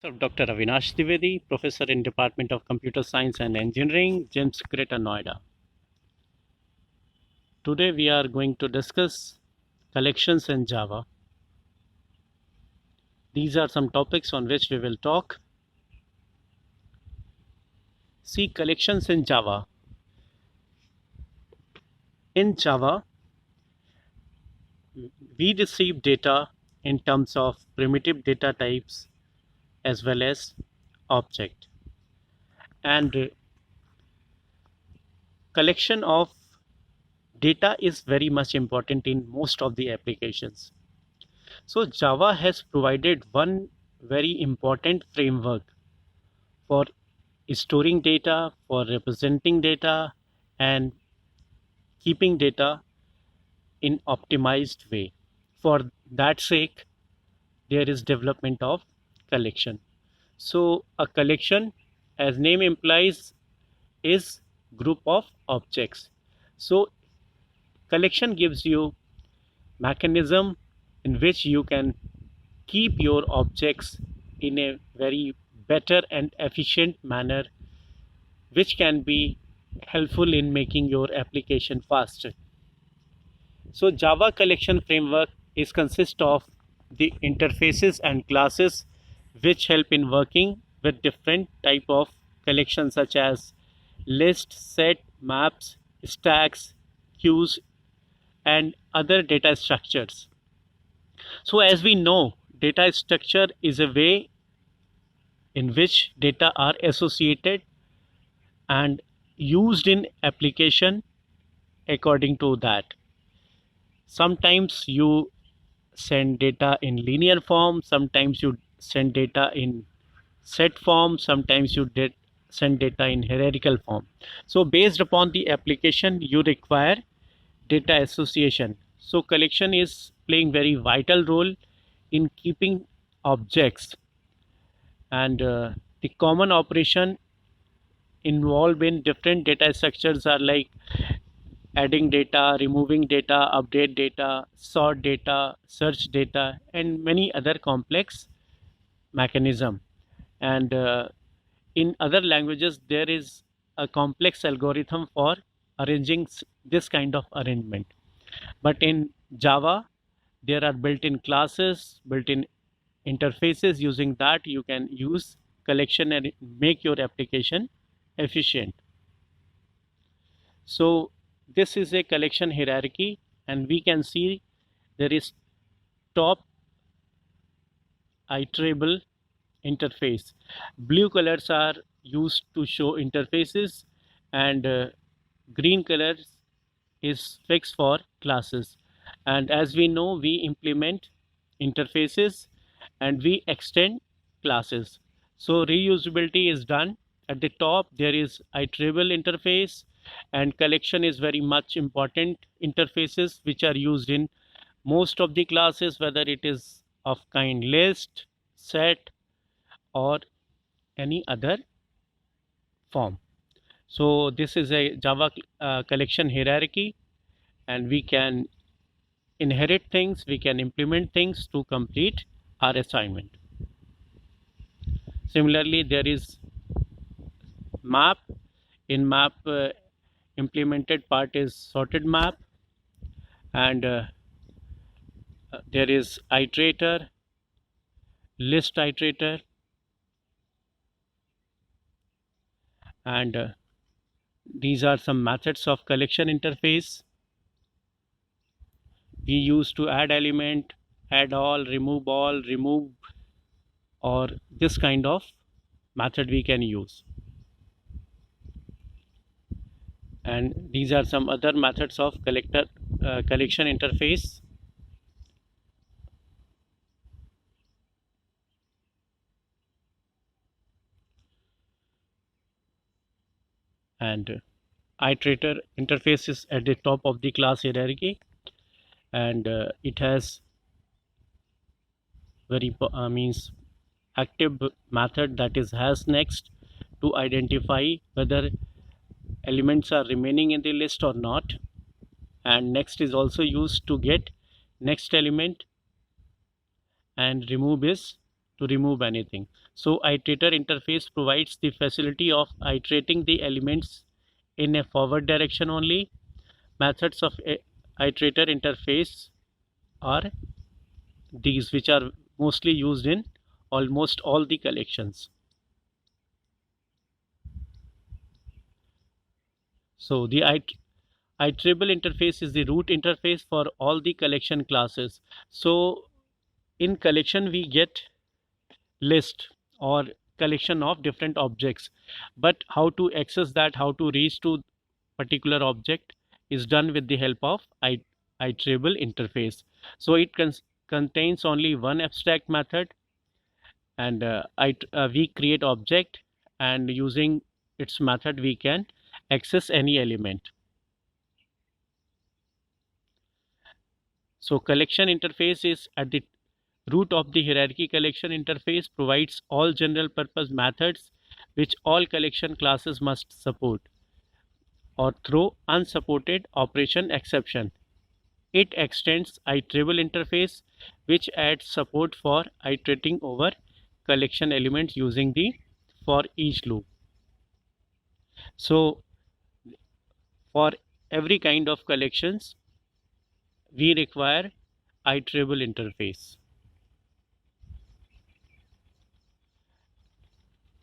So, Dr. Avinash Dwivedi, Professor in Department of Computer Science and Engineering, JIMS, Greater Noida. Today we are going to discuss collections in Java. These are some topics on which we will talk. See, collections in Java. In Java, we receive data in terms of primitive data types as well as object. And collection of data is very much important in most of the applications. So Java has provided one very important framework for storing data, for representing data, and keeping data in optimized way. For that sake, there is development of collection. So a collection, as name implies, is group of objects. So collection gives you mechanism in which you can keep your objects in a very better and efficient manner, which can be helpful in making your application faster. So Java collection framework is consist of the interfaces and classes which help in working with different type of collections such as list, set, maps, stacks, queues, and other data structures. So as we know, data structure is a way in which data are associated and used in application according to that. Sometimes you send data in linear form, sometimes you send data in set form, sometimes you send data in hierarchical form. So based upon the application, you require data association. So collection is playing very vital role in keeping objects, and the common operation involved in different data structures are like adding data, removing data, update data, sort data, search data, and many other complex mechanism. And in other languages, there is a complex algorithm for arranging this kind of arrangement. But in Java, there are built-in classes, built-in interfaces. Using that, you can use collection and make your application efficient. So this is a collection hierarchy, and we can see there is top iterable interface. Blue colors are used to show interfaces, and green colors is fixed for classes. And as we know, we implement interfaces and we extend classes. So reusability is done. At the top there is iterable interface, and collection is very much important interfaces which are used in most of the classes, whether it is of kind list, set, or any other form. So this is a Java collection hierarchy, and we can inherit things, we can implement things to complete our assignment. Similarly, there is map. In map, implemented part is sorted map, and there is iterator, list iterator, and these are some methods of collection interface. We use to add element, add all, remove, or this kind of method we can use. And these are some other methods of collection interface. And iterator interface is at the top of the class hierarchy, and it has very means active method, that is has next, to identify whether elements are remaining in the list or not, and next is also used to get next element, and remove is to remove anything. So iterator interface provides the facility of iterating the elements in a forward direction only. Methods of a iterator interface are these, which are mostly used in almost all the collections. So the iterable interface is the root interface for all the collection classes. So in collection we get list or collection of different objects, but how to access that, how to reach to particular object is done with the help of iterable interface. So it contains only one abstract method, and we create object, and using its method we can access any element. So collection interface is at the root of the hierarchy. Collection interface provides all general purpose methods which all collection classes must support, or throw unsupported operation exception. It extends iterable interface, which adds support for iterating over collection elements using the for each loop. So for every kind of collections we require iterable interface.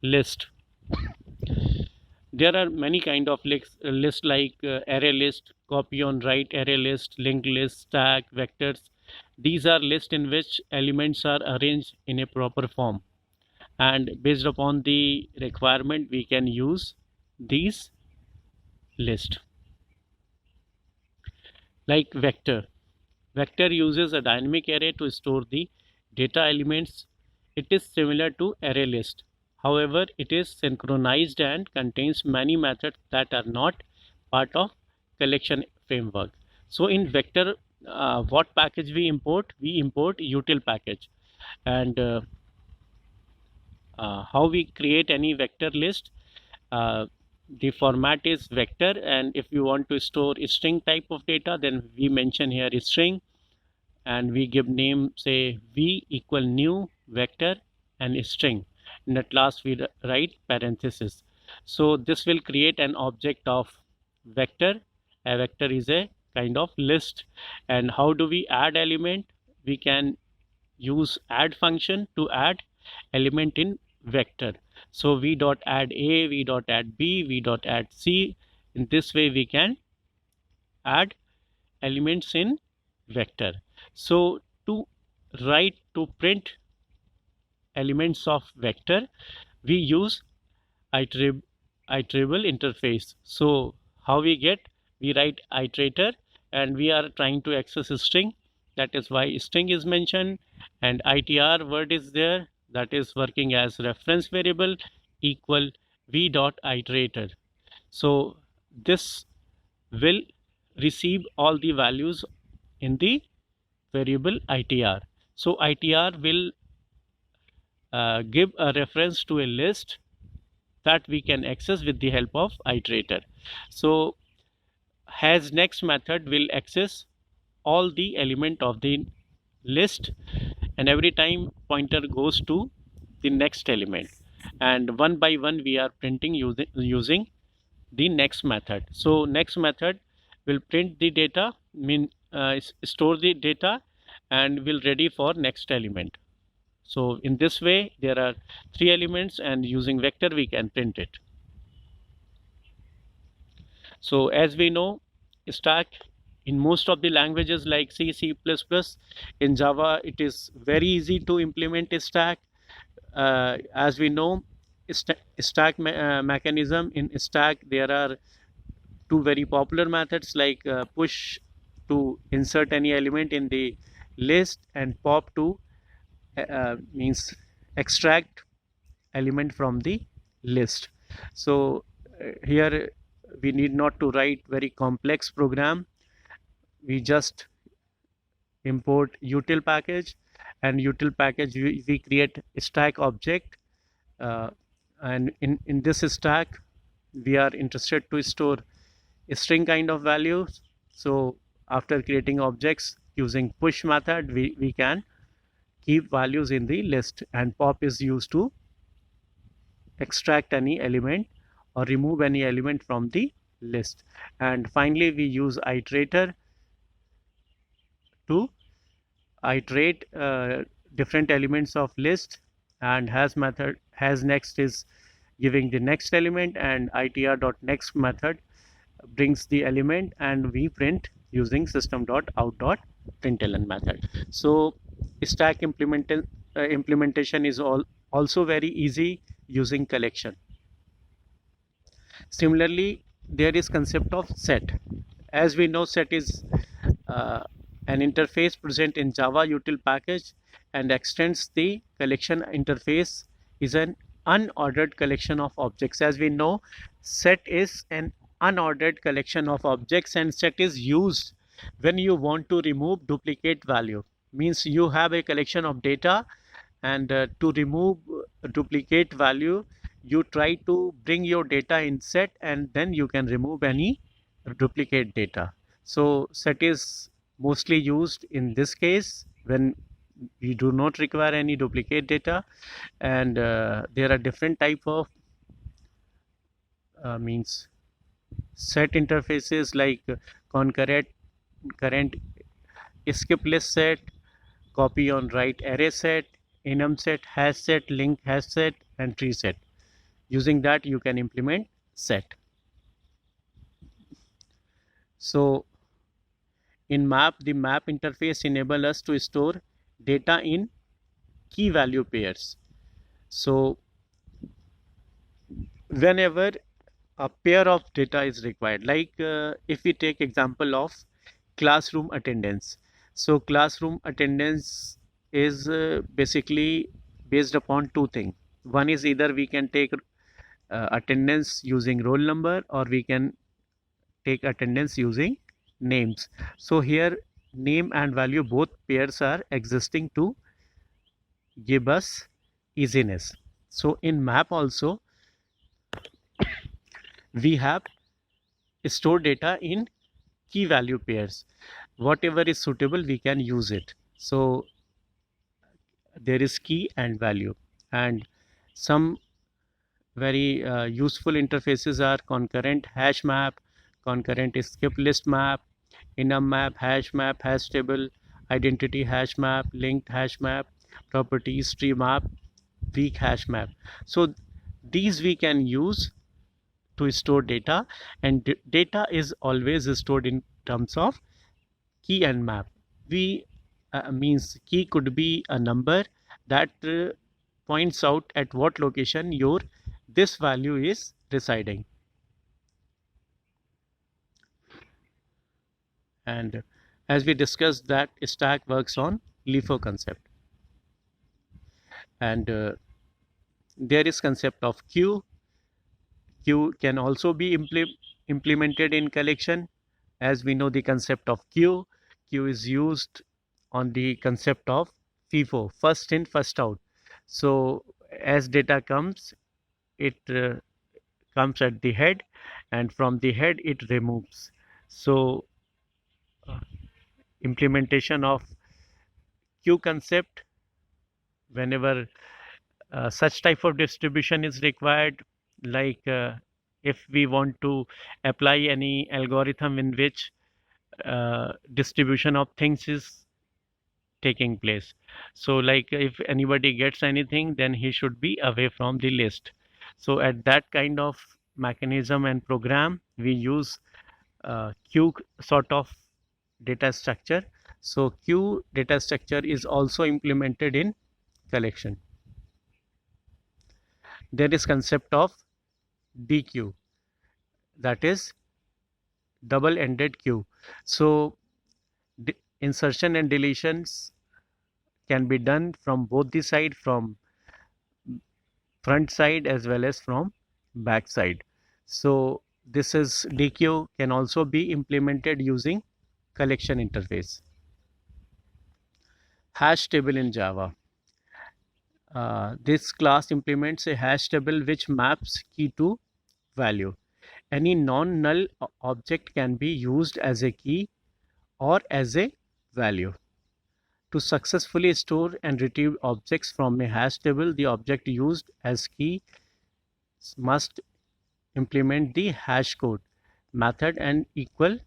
List. There are many kind of list like array list, copy on write array list, linked list, stack, vectors. These are lists in which elements are arranged in a proper form, and based upon the requirement we can use these list. Like vector. Vector uses a dynamic array to store the data elements. It is similar to array list. However, it is synchronized and contains many methods that are not part of collection framework. So in vector, what package we import? We import util package. And how we create any vector list? The format is vector, and if you want to store a string type of data, then we mention here a string, and we give name, say v equal new vector and a string, and at last we write parenthesis. So this will create an object of vector. A vector is a kind of list. And how do we add element? We can use add function to add element in vector. So v dot add a, v dot add b, v dot add c. In this way we can add elements in vector. So to print elements of vector we use iterable interface. So how we get? We write iterator, and we are trying to access a string. That is why string is mentioned, and itr word is there, that is working as reference variable equal v dot iterator. So this will receive all the values in the variable itr. So itr will give a reference to a list that we can access with the help of iterator. So has next method will access all the element of the list, and every time pointer goes to the next element, and one by one we are printing using the next method. So next method will print the data, store the data, and will ready for next element. So in this way there are three elements, and using vector we can print it. So as we know, stack in most of the languages like C, C++, in Java it is very easy to implement a stack. As we know, stack mechanism, in stack there are two very popular methods like push to insert any element in the list, and pop to means extract element from the list. So here we need not to write very complex program. We just import util package, and util package we create a stack object, and in this stack we are interested to store a string kind of values. So after creating objects using push method, we can keep values in the list, and pop is used to extract any element or remove any element from the list. And finally, we use iterator to iterate different elements of list, and has next is giving the next element, and itr.next method brings the element, and we print using system.out.println method. So stack implementation is also very easy using collection. Similarly, there is concept of set. As we know, set is uh, an interface present in Java util package and extends the collection interface is an unordered collection of objects. As we know, set is an unordered collection of objects, and set is used when you want to remove duplicate value. Means you have a collection of data, and to remove duplicate value, you try to bring your data in set, and then you can remove any duplicate data. So set is mostly used in this case when we do not require any duplicate data, and there are different type of means set interfaces like concurrent current skip list set, copy on write array set, enum set, hash set, link hash set, and tree set. Using that you can implement set. So in map, the map interface enable us to store data in key value pairs. So whenever a pair of data is required, like if we take example of classroom attendance. So classroom attendance is basically based upon two things. One is either we can take attendance using roll number, or we can take attendance using names. So here name and value both pairs are existing to give us easiness. So in map also we have store data in key value pairs. Whatever is suitable we can use it. So there is key and value, and some very useful interfaces are concurrent hash map, concurrent skip list map, enum map, hash table, identity hash map, linked hash map, properties tree map, weak hash map. So these we can use to store data, and data is always stored in terms of key and map. We means key could be a number that points out at what location your this value is residing. And as we discussed, that stack works on LIFO concept, and there is concept of queue. Queue can also be implemented in collection. As we know the concept of queue, queue is used on the concept of FIFO, first in first out. So as data comes, it comes at the head, and from the head it removes. So implementation of queue concept, whenever such type of distribution is required, like if we want to apply any algorithm in which distribution of things is taking place. So like if anybody gets anything, then he should be away from the list. So at that kind of mechanism and program, we use queue sort of data structure. So queue data structure is also implemented in collection. There is concept of DQ, that is double-ended queue. So insertion and deletions can be done from both the side, from front side as well as from back side. So this is DQ can also be implemented using collection interface. Hash table in Java. This class implements a hash table which maps key to value. Any non-null object can be used as a key or as a value. To successfully store and retrieve objects from a hash table, the object used as key must implement the hash code method and equal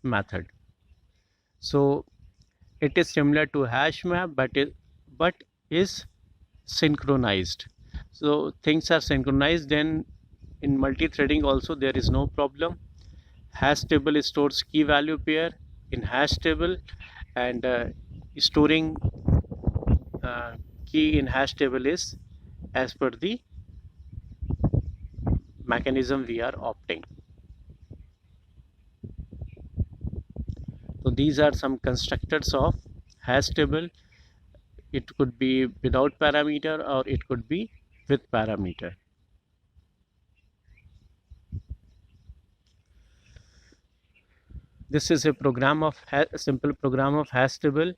method. So it is similar to hash map, but is synchronized. So things are synchronized. Then in multi-threading also there is no problem. Hash table stores key value pair in hash table, and storing key in hash table is as per the mechanism we are opting. So these are some constructors of hash table. It could be without parameter or it could be with parameter. This is a program of a simple program of hash table,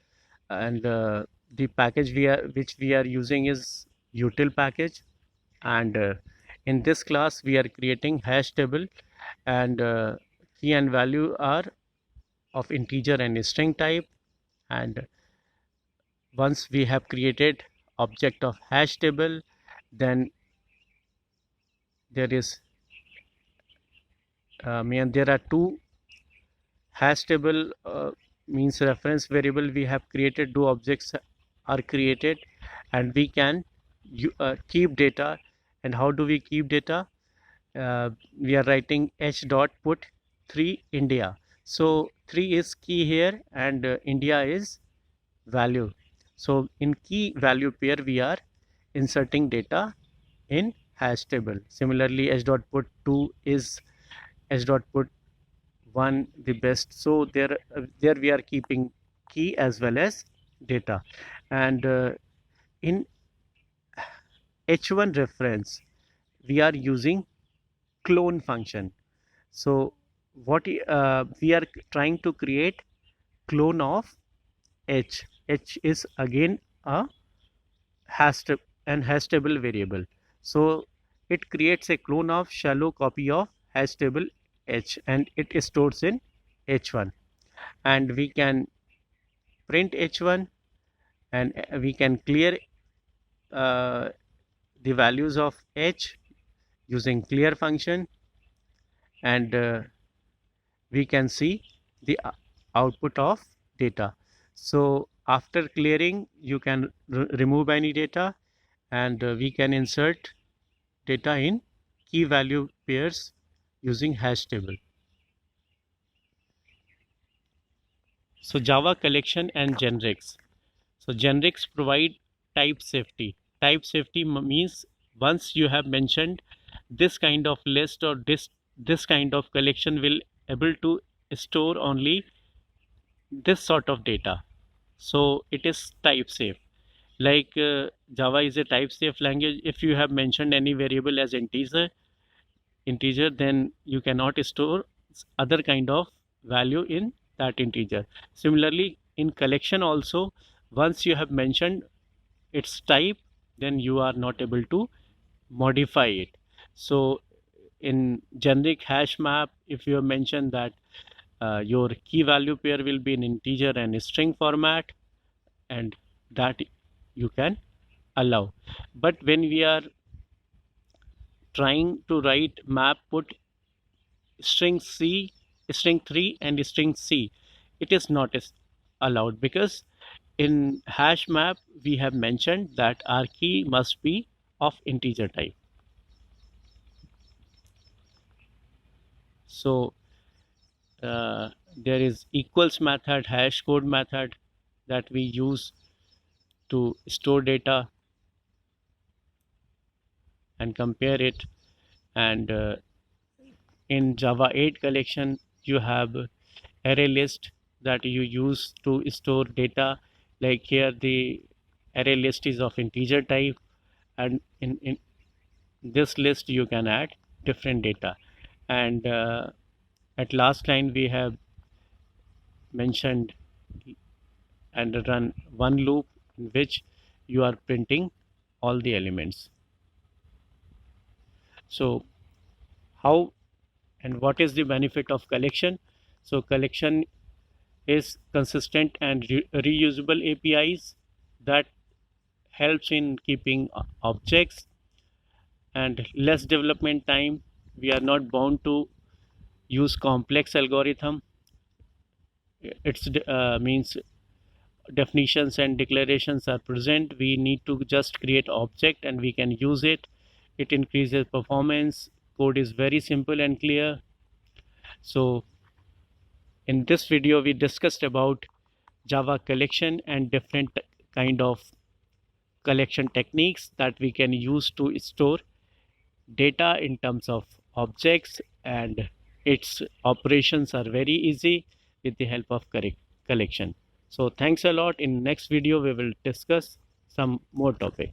and the package which we are using is util package, and in this class we are creating hash table, and key and value are of integer and string type. And once we have created object of hash table, then there is there are two hash table means reference variable we have created. Two objects are created, and we can keep data. And how do we keep data? We are writing h dot put 3 India. So 3 is key here, and India is value. So in key value pair we are inserting data in hash table. Similarly, h dot put 2 is h dot put 1 the best. So there we are keeping key as well as data. And in h1 reference we are using clone function. So what we are trying to create clone of h is again a hash table variable. So it creates a clone of shallow copy of hash table h, and it stores in h1. And we can print h1, and we can clear uh, the values of h using clear function, and we can see the output of data. So after clearing you can remove any data, and we can insert data in key value pairs using hash table. So Java collection and generics. So generics provide type safety. Type safety means once you have mentioned this kind of list or this kind of collection will able to store only this sort of data. So it is type safe. Like Java is a type safe language. If you have mentioned any variable as integer, then you cannot store other kind of value in that integer. Similarly, in collection also, once you have mentioned its type, then you are not able to modify it. So in generic hash map, if you have mentioned that your key value pair will be in integer and string format, and that you can allow. But when we are trying to write map put string c, string 3 and string c, it is not allowed, because in hash map we have mentioned that our key must be of integer type. So there is equals method, hash code method that we use to store data and compare it. And in Java 8 collection you have array list that you use to store data. Like here the array list is of integer type, and in this list you can add different data. And at last line we have mentioned and run one loop in which you are printing all the elements. So how and what is the benefit of collection? So collection is consistent and reusable APIs that helps in keeping objects, and less development time. We are not bound to use complex algorithm. It's means definitions and declarations are present. We need to just create object and we can use it. It increases performance. Code is very simple and clear. So in this video we discussed about Java collection and different kind of collection techniques that we can use to store data in terms of objects, and its operations are very easy with the help of collection. So thanks a lot. In next video we will discuss some more topic.